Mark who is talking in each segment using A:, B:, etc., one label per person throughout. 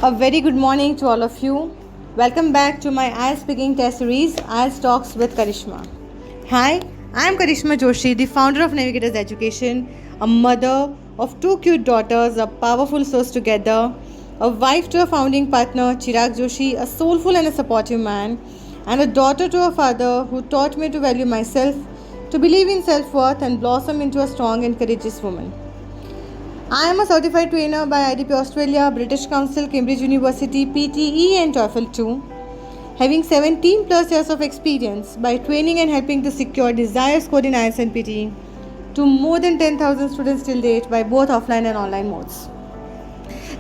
A: A very good morning to all of you. Welcome back to my IELTS speaking test series, IELTS Talks with Karishma. Hi, I am Karishma Joshi, the founder of Navigators Education, a mother of two cute daughters, a powerful source together, a wife to a founding partner, Chirag Joshi, a soulful and a supportive man, and a daughter to a father who taught me to value myself, to believe in self worth, and blossom into a strong and courageous woman. I am a certified trainer by IDP Australia, British Council, Cambridge University, PTE and TOEFL 2. Having 17 plus years of experience by training and helping to secure desired score in IELTS and PTE to more than 10,000 students till date by both offline and online modes.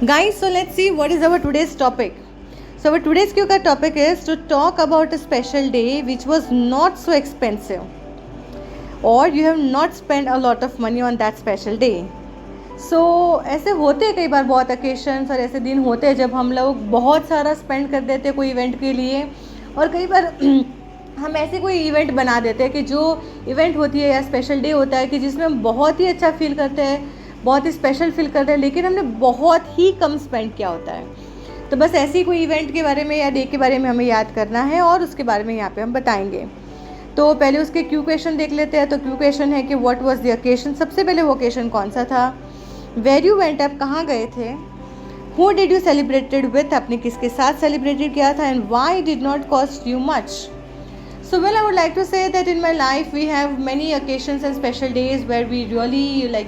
A: Guys, so let's see what is our today's topic. So our today's topic is to talk about a special day which was not so expensive or you have not spent a lot of money on that special day. ऐसे होते हैं कई बार बहुत occasions और ऐसे दिन होते हैं जब हम लोग बहुत सारा स्पेंड कर देते हैं कोई इवेंट के लिए और कई बार हम ऐसे कोई इवेंट बना देते हैं कि जो इवेंट होती है या स्पेशल डे होता है कि जिसमें हम बहुत ही अच्छा फील करते हैं, बहुत ही स्पेशल फील करते हैं, लेकिन हमने बहुत ही कम स्पेंड किया होता है. तो बस ऐसी कोई इवेंट के बारे में या डे के बारे में हमें याद करना है और उसके बारे में यहाँ पे हम बताएंगे. तो पहले उसके क्यू क्वेश्चन देख लेते हैं. तो क्यू क्वेश्चन है कि व्हाट वाज द ओकेशन. सबसे पहले वो ओकेशन कौन सा था. वेर यू वेंट, आप कहाँ गए थे. Who did you celebrated with, आपने किसके साथ सेलिब्रेटेड किया था. And why did not cost you much. So well I would like to say that in my life we have many occasions and special days where we really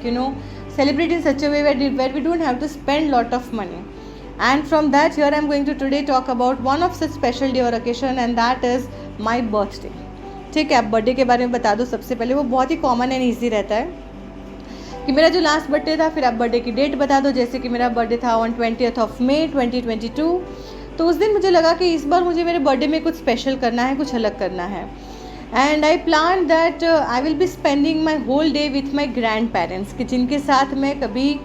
A: celebrate in such a way where we don't have to spend lot of money. And from that here I am going to today talk about one of such special day or occasion and that is my birthday. ठीक है, आप birthday के बारे में बता दो. सबसे पहले वो बहुत ही कॉमन एंड ईजी रहता है कि मेरा जो लास्ट बर्थडे था, फिर आप बर्थडे की डेट बता दो. जैसे कि मेरा बर्थडे था ऑन 20th May 2022. तो उस दिन मुझे लगा कि इस बार मुझे मेरे बर्थडे में कुछ स्पेशल करना है, कुछ अलग करना है. And I plan that I will be spending my whole day with my grand parents, कि जिनके साथ मैं कभी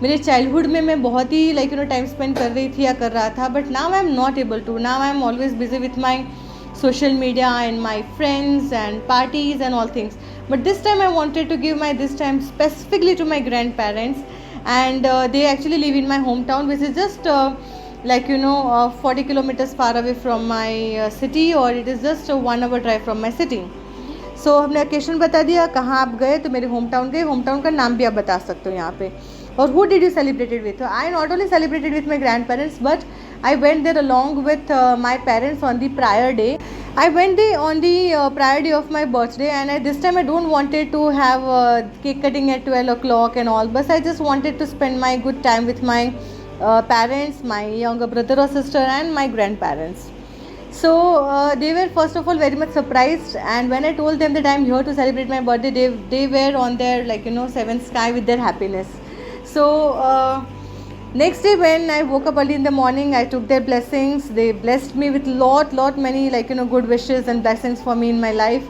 A: मेरे चाइल्डहुड में मैं बहुत ही टाइम स्पेंड कर रही थी या कर रहा था. But now I am not able to. Now I am always busy with my social media and my friends and parties and all things. But this time I wanted to give this time specifically to my grandparents, and they actually live in my hometown, which is just 40 kilometers far away from my city, or it is just a 1 hour drive from my city. So हमने occasion बता दिया, कहाँ आप गए. तो मेरे home town गए. Home town का नाम भी आप बता सकते हो यहाँ पे. और who did you celebrated with? I not only celebrated with my grandparents, but I went there along with my parents on the prior day. I went there on the prior day of my birthday, and this time I don't wanted to have cake cutting at 12 o'clock and all, but I just wanted to spend my good time with my parents, my younger brother or sister and my grandparents. So they were first of all very much surprised, and when I told them that I am here to celebrate my birthday, they were on their seventh sky with their happiness. So next day when I woke up early in the morning, I took their blessings. They blessed me with lot many good wishes and blessings for me in my life.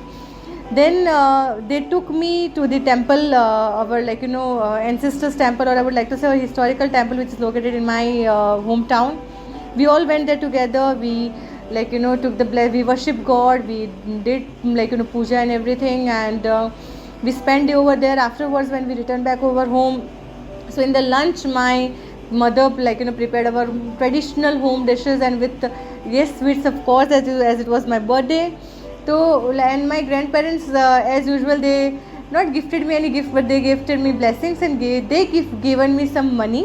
A: Then they took me to the temple, our ancestors temple, or I would like to say a historical temple which is located in my hometown. We all went there together. We took we worshipped God. We did puja and everything, and we spent day over there. Afterwards when we returned back over home, so in the lunch my mother prepared our traditional home dishes, and with sweets of course, as it was my birthday. So and my grandparents as usual, they not gifted me any gift, but they gifted me blessings, and given me some money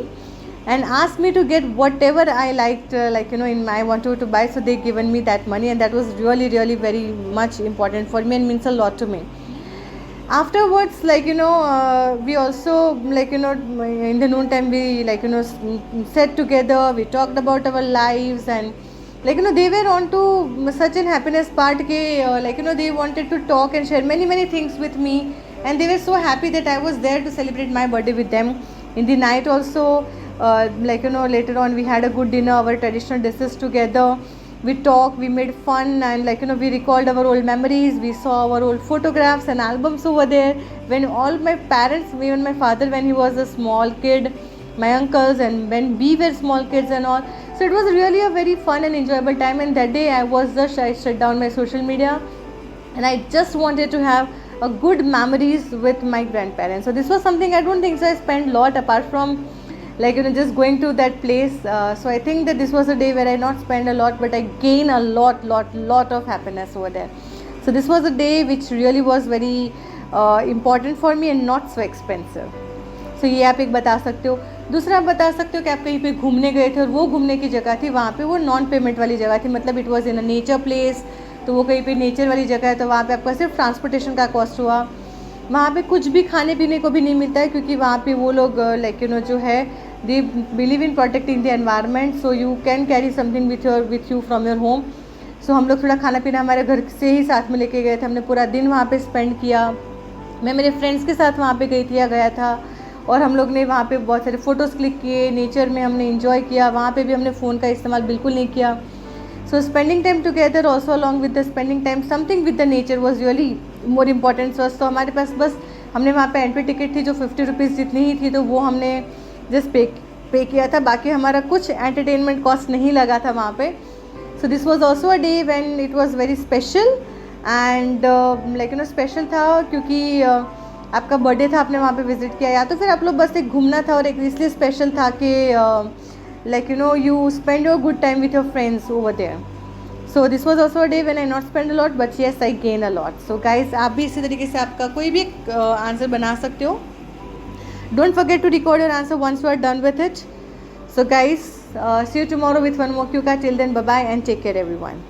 A: and asked me to get whatever I liked, I wanted to buy. So they given me that money, and that was really very much important for me and means a lot to me. Afterwards we also in the noon time we sat together, we talked about our lives, and they were on to such an happiness part ke they wanted to talk and share many things with me, and they were so happy that I was there to celebrate my birthday with them. In the night also later on we had a good dinner, our traditional dishes together. We talked, we made fun, and we recalled our old memories. We saw our old photographs and albums over there when all my parents, even my father when he was a small kid, my uncles, and when we were small kids and all. So it was really a very fun and enjoyable time. And that day I shut down my social media, and I just wanted to have a good memories with my grandparents. So this was something I don't think so I spent a lot apart from like just going to that place. So I think that this was a day where I not spend a lot, but I gain a lot of happiness over there. So this was a day which really was very important for me and not so expensive. So ये आप एक बता सकते हो. दूसरा आप बता सकते हो कि आप कहीं पे घूमने गए थे और वो घूमने की जगह थी, वहाँ पे वो नॉन पेमेंट वाली जगह थी, मतलब it was in a nature place. तो वो कहीं पे नेचर वाली जगह है, तो वहाँ पे आपका सिर्फ ट्रांसपोर्टेशन का कॉस्ट हुआ. वहाँ पे कुछ भी खाने पीने को भी नहीं मिलता है, क्योंकि वहाँ पे वो लोग लाइक जो है they believe in protecting the environment. So you can carry something with you from your home. So हम लोग थोड़ा खाना पीना हमारे घर से ही साथ में लेके गए थे. हमने पूरा दिन वहाँ पे स्पेंड किया. मैं मेरे फ्रेंड्स के साथ वहाँ पे गई थी या गया था, और हम लोग ने वहाँ पे बहुत सारे फ़ोटोज़ क्लिक किए. नेचर में हमने इन्जॉय किया. वहाँ पे भी हमने फ़ोन का इस्तेमाल बिल्कुल नहीं किया. So spending time together also along with the spending time something with the nature was really more important for us. तो हमारे पास बस हमने वहाँ पे एंट्री टिकट थी जो 50 रुपीज़ जितनी ही थी, तो वो हमने जस्ट पे किया था. बाकी हमारा कुछ एंटरटेनमेंट कॉस्ट नहीं लगा था वहाँ पे. सो this was also a day when it was very special and like special था, क्योंकि आपका बर्थडे था, आपने वहाँ पे विज़िट किया, या तो फिर आप लोग बस एक घूमना था, और एक इसलिए स्पेशल था कि like you spend your good time with your friends over there. So this was also a day when I not spend a lot, but yes I gain a lot. So guys, आप भी इसी तरीके से आपका कोई भी answer बना सकते हो. Don't forget to record your answer once you are done with it. So guys, see you tomorrow with one more Q का. Till then, bye bye and take care everyone.